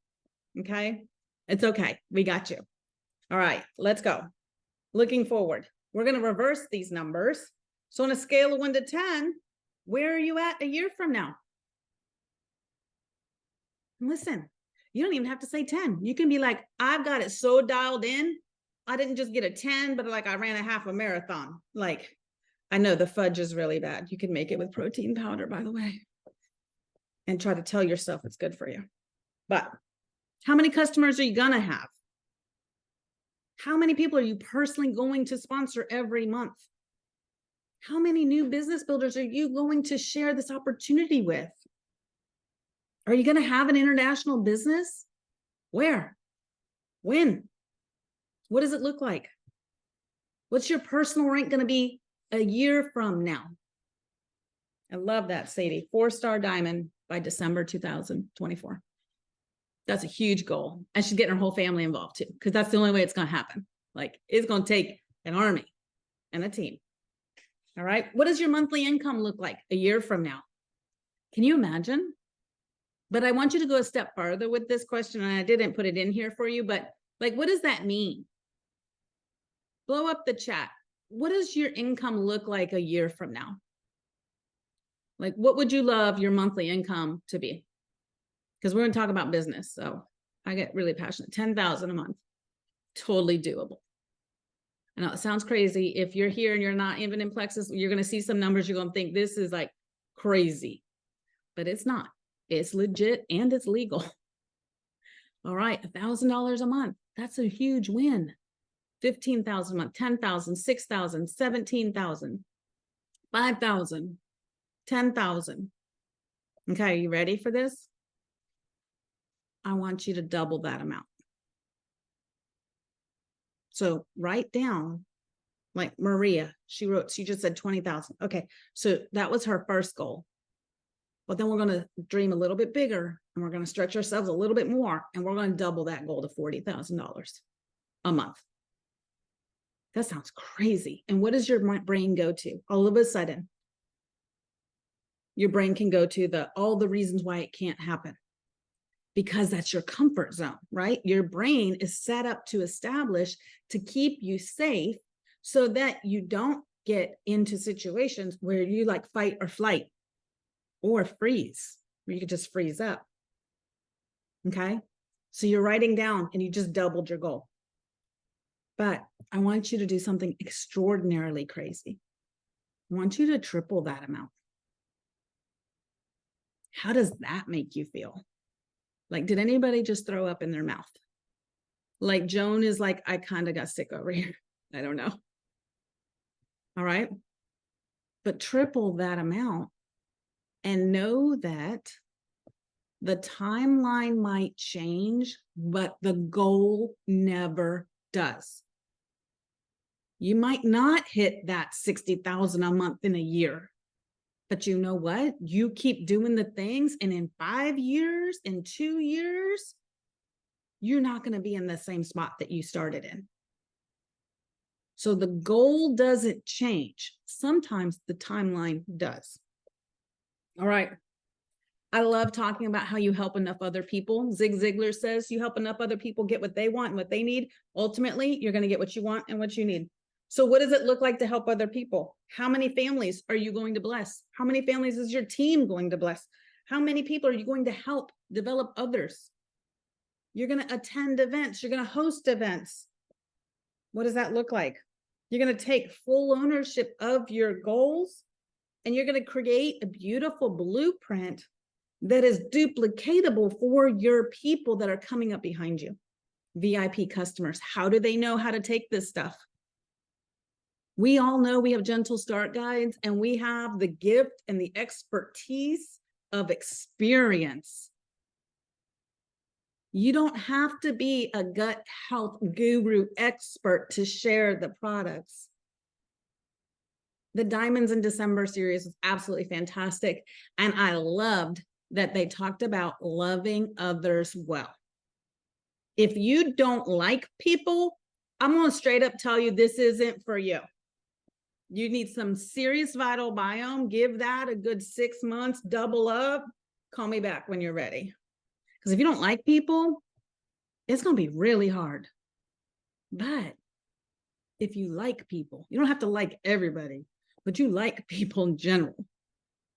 Okay, it's okay. We got you. All right, let's go. Looking forward. We're going to reverse these numbers. So on a scale of 1 to 10, where are you at a year from now? Listen, you don't even have to say 10. You can be like, I've got it so dialed in. I didn't just get a 10, but like I ran a half a marathon. Like, I know the fudge is really bad. You can make it with protein powder, by the way, and try to tell yourself it's good for you. But how many customers are you going to have? How many people are you personally going to sponsor every month? How many new business builders are you going to share this opportunity with? Are you going to have an international business? Where? When? What does it look like? What's your personal rank going to be a year from now? I love that, Sadie. 4-star diamond by December 2024. That's a huge goal. And she's getting her whole family involved too, because that's the only way it's going to happen. Like, it's going to take an army and a team. All right. What does your monthly income look like a year from now? Can you imagine? But I want you to go a step farther with this question. And I didn't put it in here for you, but like, what does that mean? Blow up the chat. What does your income look like a year from now? Like, what would you love your monthly income to be? Because we're going to talk about business. So I get really passionate. 10,000 a month. Totally doable. I know it sounds crazy. If you're here and you're not even in Plexus, you're going to see some numbers. You're going to think this is like crazy, but it's not. It's legit and it's legal. All right. $1,000 a month. That's a huge win. 15,000 a month, 10,000, 6,000, 17,000, 5,000, 10,000. Okay. Are you ready for this? I want you to double that amount. So write down, like Maria, she just said 20,000. Okay. So that was her first goal. But then we're going to dream a little bit bigger and we're going to stretch ourselves a little bit more. And we're going to double that goal to $40,000 a month. That sounds crazy. And what does your brain go to? All of a sudden, your brain can go to all the reasons why it can't happen. Because that's your comfort zone, right? Your brain is set up to establish to keep you safe so that you don't get into situations where you like fight or flight or freeze, where you could just freeze up. Okay. So you're writing down and you just doubled your goal. But I want you to do something extraordinarily crazy. I want you to triple that amount. How does that make you feel? Like, did anybody just throw up in their mouth? Like Joan is like, I kind of got sick over here. I don't know. All right. But triple that amount and know that the timeline might change, but the goal never does. You might not hit that 60,000 a month in a year, but you know what? You keep doing the things, and in 5 years, in 2 years, you're not going to be in the same spot that you started in. So the goal doesn't change. Sometimes the timeline does. All right. I love talking about how you help enough other people. Zig Ziglar says you help enough other people get what they want and what they need. Ultimately, you're going to get what you want and what you need. So what does it look like to help other people? How many families are you going to bless? How many families is your team going to bless? How many people are you going to help develop others? You're going to attend events. You're going to host events. What does that look like? You're going to take full ownership of your goals, and you're going to create a beautiful blueprint that is duplicatable for your people that are coming up behind you. VIP customers, how do they know how to take this stuff? We all know we have gentle start guides, and we have the gift and the expertise of experience. You don't have to be a gut health guru expert to share the products. The Diamonds in December series was absolutely fantastic. And I loved that they talked about loving others well. If you don't like people, I'm going to straight up tell you this isn't for you. You need some serious vital biome. Give that a good 6 months, double up. Call me back when you're ready. Because if you don't like people, it's going to be really hard. But if you like people, you don't have to like everybody, but you like people in general,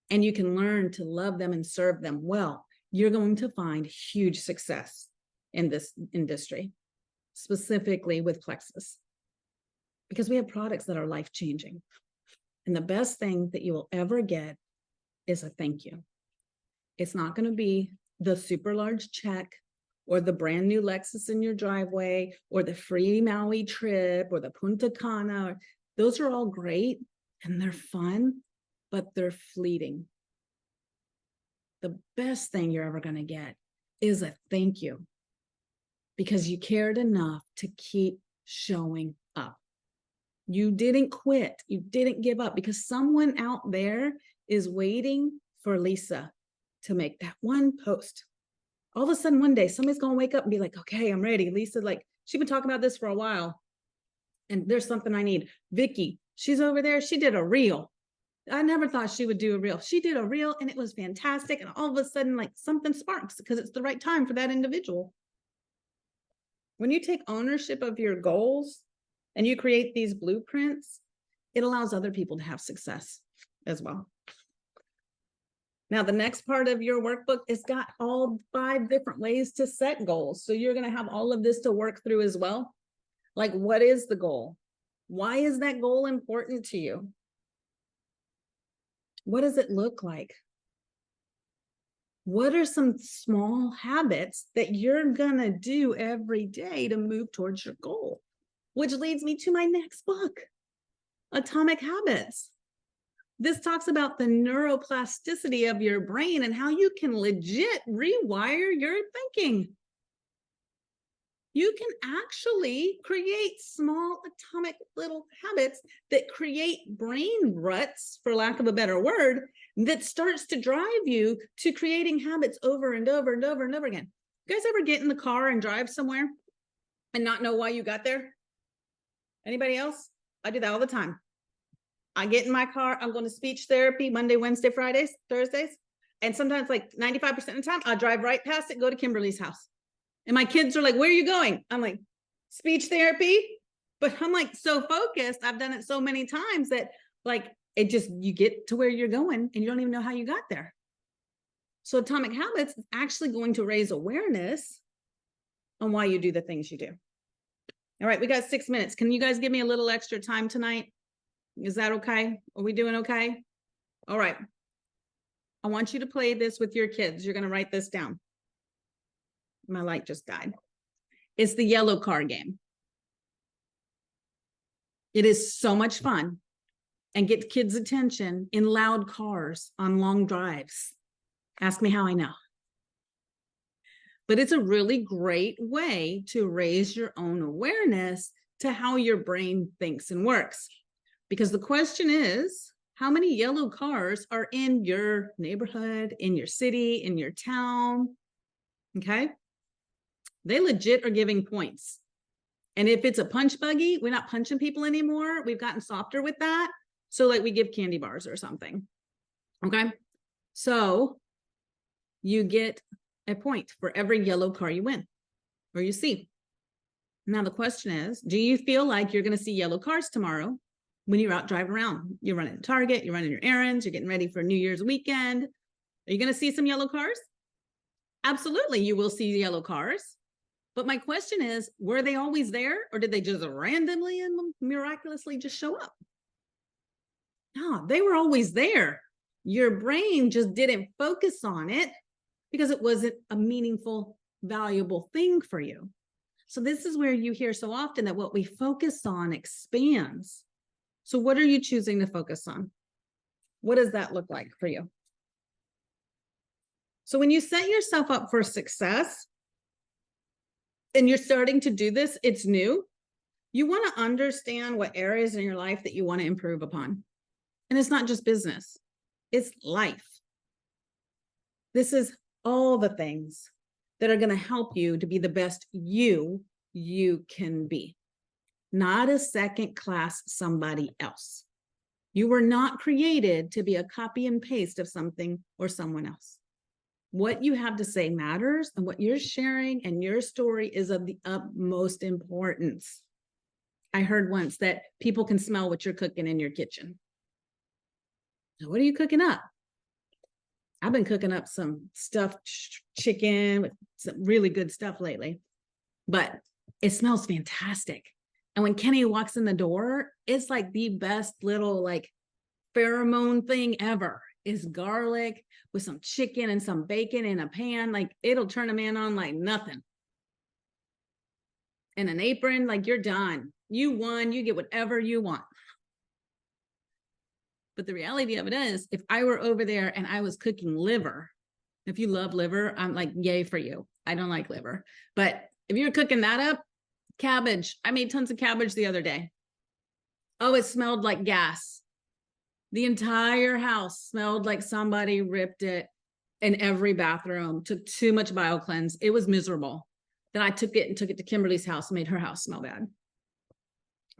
and you can learn to love them and serve them well, you're going to find huge success in this industry, specifically with Plexus, because we have products that are life-changing. And the best thing that you will ever get is a thank you. It's not going to be the super large check or the brand new Lexus in your driveway or the free Maui trip or the Punta Cana. Those are all great and they're fun, but they're fleeting. The best thing you're ever going to get is a thank you, because you cared enough to keep showing up. You didn't quit. You didn't give up, because someone out there is waiting for Lisa to make that one post. All of a sudden, one day, somebody's going to wake up and be like, okay, I'm ready. Lisa, like, she's been talking about this for a while, and there's something I need. Vicky, she's over there. She did a reel. I never thought she would do a reel. She did a reel and it was fantastic. And all of a sudden, like, something sparks because it's the right time for that individual. When you take ownership of your goals and you create these blueprints, it allows other people to have success as well. Now, the next part of your workbook has got all 5 different ways to set goals. So you're going to have all of this to work through as well. Like, what is the goal? Why is that goal important to you? What does it look like? What are some small habits that you're going to do every day to move towards your goal? Which leads me to my next book, Atomic Habits. This talks about the neuroplasticity of your brain and how you can legit rewire your thinking. You can actually create small atomic little habits that create brain ruts, for lack of a better word, that starts to drive you to creating habits over and over and over and over again. You guys ever get in the car and drive somewhere and not know why you got there? Anybody else? I do that all the time. I get in my car, I'm going to speech therapy Monday, Wednesday, Fridays, Thursdays. And sometimes like 95% of the time, I'll drive right past it, go to Kimberly's house. And my kids are like, where are you going? I'm like, speech therapy. But I'm like so focused. I've done it so many times that like, it just, you get to where you're going and you don't even know how you got there. So Atomic Habits is actually going to raise awareness on why you do the things you do. All right, we got 6 minutes. Can you guys give me a little extra time tonight? Is that okay? Are we doing okay? All right. I want you to play this with your kids. You're going to write this down. My light just died. It's the yellow car game. It is so much fun and get kids' attention in loud cars on long drives. Ask me how I know. But it's a really great way to raise your own awareness to how your brain thinks and works. Because the question is, how many yellow cars are in your neighborhood, in your city, in your town? Okay. They legit are giving points. And if it's a punch buggy, we're not punching people anymore. We've gotten softer with that. So like we give candy bars or something. Okay. So you get a point for every yellow car you win or you see. Now the question is, do you feel like you're going to see yellow cars tomorrow when you're out driving around? You're running to Target, you're running your errands, you're getting ready for New Year's weekend. Are you going to see some yellow cars? Absolutely, you will see yellow cars. But my question is, were they always there or did they just randomly and miraculously just show up? No, they were always there. Your brain just didn't focus on it because it wasn't a meaningful, valuable thing for you. So this is where you hear so often that what we focus on expands. So what are you choosing to focus on? What does that look like for you? So when you set yourself up for success and you're starting to do this, it's new. You want to understand what areas in your life that you want to improve upon. And it's not just business, it's life. This is all the things that are going to help you to be the best you can be, not a second class somebody else. You were not created to be a copy and paste of something or someone else. What you have to say matters, and what you're sharing and your story is of the utmost importance. I heard once that people can smell what you're cooking in your kitchen. So what are you cooking up? I've been cooking up some stuffed chicken with some really good stuff lately, but it smells fantastic. And when Kenny walks in the door, it's like the best little like pheromone thing ever. Is garlic with some chicken and some bacon in a pan. Like it'll turn a man on like nothing. In an apron, like you're done. You won, you get whatever you want. But the reality of it is, if I were over there and I was cooking liver, if you love liver, I'm like, yay for you. I don't like liver. But if you're cooking that up, cabbage. I made tons of cabbage the other day. Oh, it smelled like gas. The entire house smelled like somebody ripped it in every bathroom, took too much BioCleanse. It was miserable. Then I took it to Kimberly's house and made her house smell bad.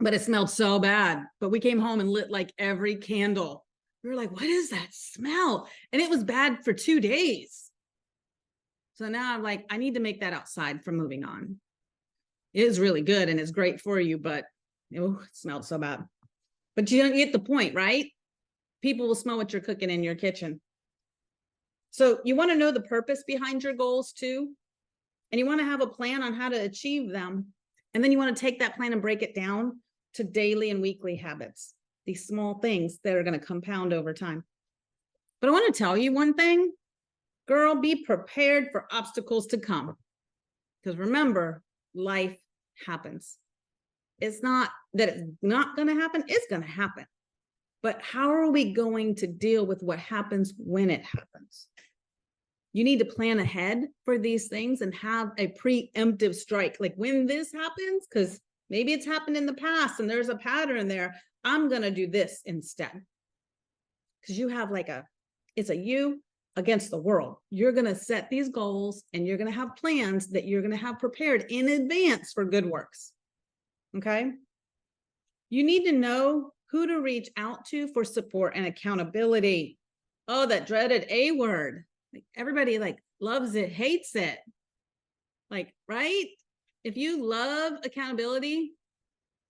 But it smelled so bad. But we came home and lit like every candle. We were like, what is that smell? And it was bad for 2 days. So now I'm like, I need to make that outside from moving on. It is really good and it's great for you, but oh, it smelled so bad. But you don't get the point, right? People will smell what you're cooking in your kitchen. So you want to know the purpose behind your goals too. And you want to have a plan on how to achieve them. And then you want to take that plan and break it down to daily and weekly habits, these small things that are going to compound over time. But I want to tell you one thing, girl, be prepared for obstacles to come. Because remember, life happens. It's not that it's not going to happen, it's going to happen. But how are we going to deal with what happens when it happens? You need to plan ahead for these things and have a preemptive strike. Like when this happens, because maybe it's happened in the past and there's a pattern there, I'm going to do this instead. Because you have like it's a you against the world. You're going to set these goals and you're going to have plans that you're going to have prepared in advance for good works. Okay? You need to know who to reach out to for support and accountability. Oh, that dreaded A word. Like everybody like loves it, hates it. Like, right? If you love accountability,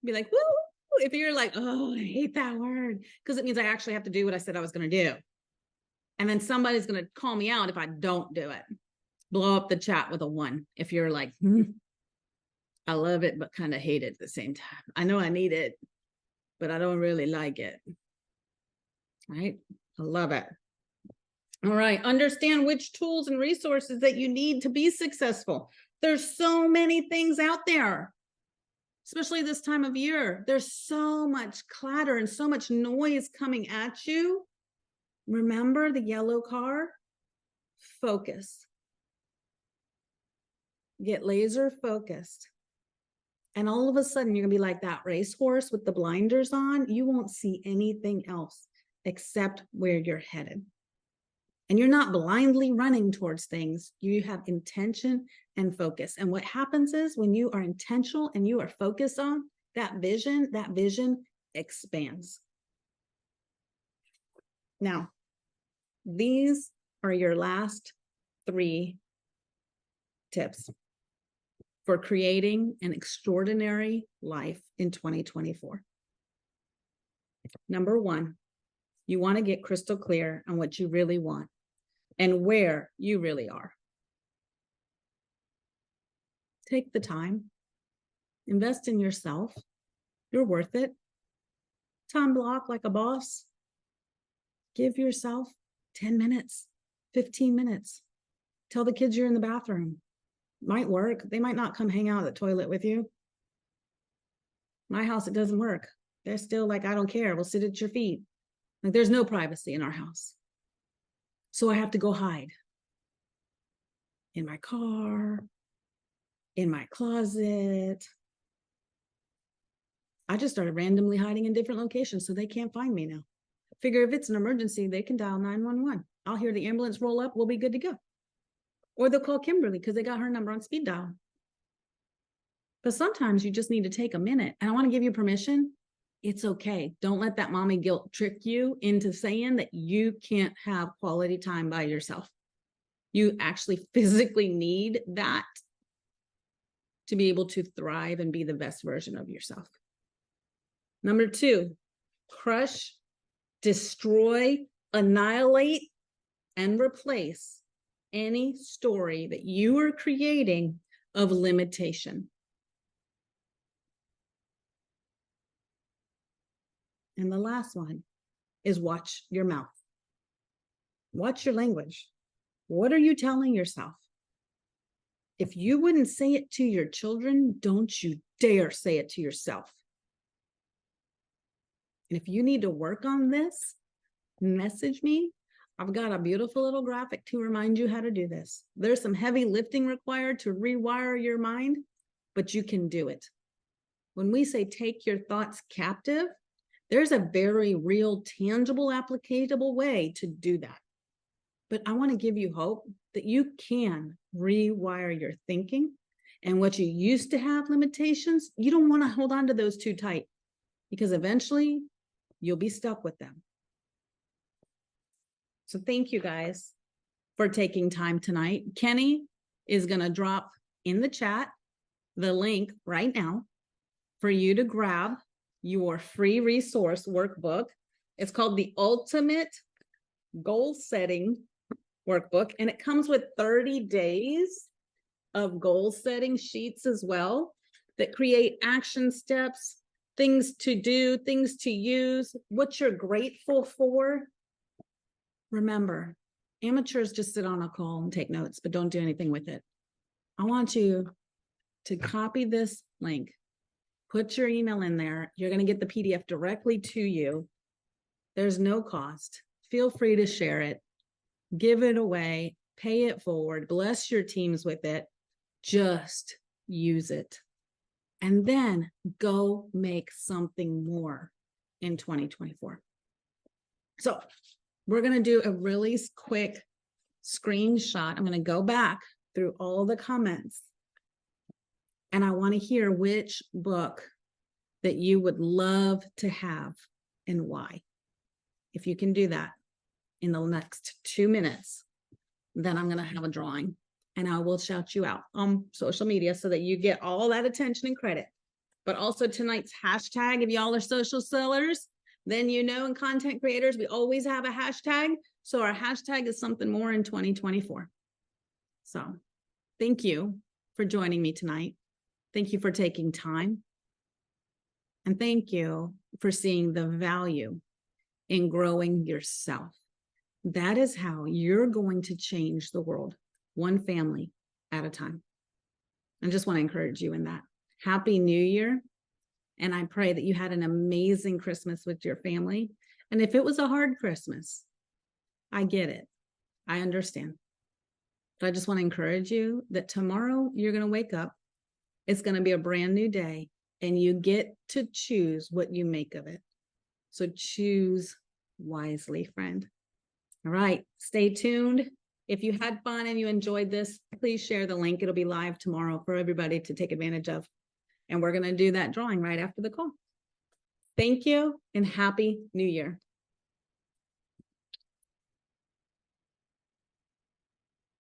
be like, woo. If you're like, oh, I hate that word, because it means I actually have to do what I said I was going to do. And then somebody's going to call me out if I don't do it. Blow up the chat with a 1 if you're like, I love it, but kind of hate it at the same time. I know I need it, but I don't really like it. Right? I love it. All right. Understand which tools and resources that you need to be successful. There's so many things out there, especially this time of year. There's so much clatter and so much noise coming at you. Remember the yellow car? Focus. Get laser focused. And all of a sudden, you're going to be like that racehorse with the blinders on. You won't see anything else except where you're headed. And you're not blindly running towards things. You have intention and focus. And what happens is when you are intentional and you are focused on that vision expands. Now, these are your last 3 tips for creating an extraordinary life in 2024. Number 1, you want to get crystal clear on what you really want and where you really are. Take the time, invest in yourself. You're worth it. Time block like a boss. Give yourself 10 minutes, 15 minutes. Tell the kids you're in the bathroom. Might work. They might not come hang out at the toilet with you. My house, it doesn't work. They're still like, I don't care. We'll sit at your feet. Like there's no privacy in our house. So I have to go hide in my car, in my closet. I just started randomly hiding in different locations so they can't find me now. Figure if it's an emergency, they can dial 911. I'll hear the ambulance roll up. We'll be good to go. Or they'll call Kimberly because they got her number on speed dial. But sometimes you just need to take a minute. And I want to give you permission. It's okay. Don't let that mommy guilt trick you into saying that you can't have quality time by yourself. You actually physically need that to be able to thrive and be the best version of yourself. Number 2, crush, destroy, annihilate, and replace any story that you are creating of limitation. And the last one is watch your mouth. Watch your language. What are you telling yourself? If you wouldn't say it to your children, don't you dare say it to yourself. And if you need to work on this, message me. I've got a beautiful little graphic to remind you how to do this. There's some heavy lifting required to rewire your mind, but you can do it. When we say take your thoughts captive, there's a very real, tangible, applicable way to do that. But I want to give you hope that you can rewire your thinking. And what you used to have limitations, you don't want to hold on to those too tight because eventually you'll be stuck with them. So thank you guys for taking time tonight. Kenny is going to drop in the chat the link right now for you to grab your free resource workbook. It's called the Ultimate Goal Setting Workbook, and it comes with 30 days of goal setting sheets as well that create action steps, things to do, things to use, what you're grateful for. Remember, amateurs just sit on a call and take notes, but don't do anything with it. I want you to copy this link, put your email in there. You're going to get the PDF directly to you. There's no cost. Feel free to share it, give it away, pay it forward, bless your teams with it. Just use it. And then go make something more in 2024. So we're going to do a really quick screenshot. I'm going to go back through all the comments. And I want to hear which book that you would love to have and why. If you can do that in the next 2 minutes, then I'm going to have a drawing and I will shout you out on social media so that you get all that attention and credit. But also tonight's hashtag, if y'all are social sellers, then you know, in content creators, we always have a hashtag. So our hashtag is something more in 2024. So thank you for joining me tonight. Thank you for taking time. And thank you for seeing the value in growing yourself. That is how you're going to change the world, one family at a time. I just want to encourage you in that. Happy New Year. And I pray that you had an amazing Christmas with your family. And if it was a hard Christmas, I get it. I understand. But I just want to encourage you that tomorrow you're going to wake up. It's going to be a brand new day, and you get to choose what you make of it. So choose wisely, friend. All right, stay tuned. If you had fun and you enjoyed this, please share the link. It'll be live tomorrow for everybody to take advantage of. And we're going to do that drawing right after the call. Thank you and Happy New Year.